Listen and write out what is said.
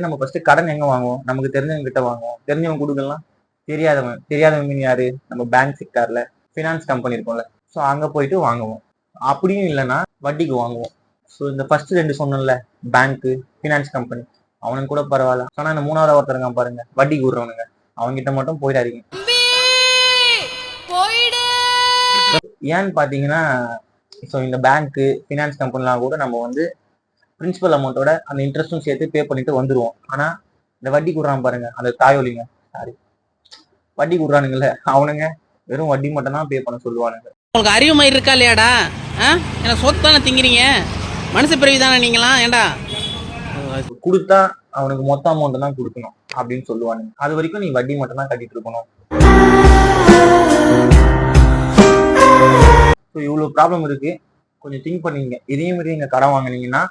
நம்ம ஃபர்ஸ்ட் கடன் எங்க வாங்குவோம்? நமக்கு தெரிஞ்சவங்க கிட்ட வாங்குவோம். தெரிஞ்சவங்க கொடுக்கலாம், தெரியாதவங்க யாரு? நம்ம பேங்க் செக்டார்ல ஃபினான்ஸ் கம்பெனி இருக்கும்ல, ஸோ அங்க போயிட்டு வாங்குவோம். அப்படியும் இல்லைன்னா வட்டிக்கு வாங்குவோம். ஸோ இந்த ஃபர்ஸ்ட் 2 சொன்னோம்ல, பேங்க்கு, ஃபினான்ஸ் கம்பெனி, அவனுக்கு கூட பரவாயில்ல. ஆனா இந்த 3வது ஒருத்தருங்க பாருங்க, வட்டிக்கு விடுறவனுங்க, அவங்ககிட்ட மட்டும் போயிடாதீங்க. ஏன்னு பாத்தீங்கன்னா, ஸோ இந்த பேங்க்கு, ஃபினான்ஸ் கம்பெனிலாம் கூட நம்ம வந்து பிரின்சிபல் அமௌண்ட்டோட அந்த இன்ட்ரெஸ்ட்டும் சேர்த்து பே பண்ணிட்டு வந்துருவோம். ஆனா இந்த வட்டி கொடுறான் பாருங்க, அந்த தாயோலிங்க, சாரி, வட்டி கொடுறானுங்கல்ல, அவனுங்க வெறும் வட்டி மட்டும் தான் பே பண்ண சொல்லுவானுங்க. உங்களுக்கு அறிவு மாதிரி இருக்கா இல்லையாடா? எனக்கு சொத்து தானே திங்கிறீங்க, மனுஷ பிறவி தானே நீங்களாம். ஏண்டா கொடுத்தா அவனுக்கு மொத்த அமௌண்ட் தான் கொடுக்கணும் அப்படின்னு சொல்லுவானுங்க. அது வரைக்கும் நீ வட்டி மட்டும் தான் கட்டிட்டு இருக்கணும். ஸோ இவ்வளவு ப்ராப்ளம் இருக்கு, கொஞ்சம் திங்க் பண்ணீங்க. இதையும் மீறி நீங்க கடன் வாங்கினீங்கன்னா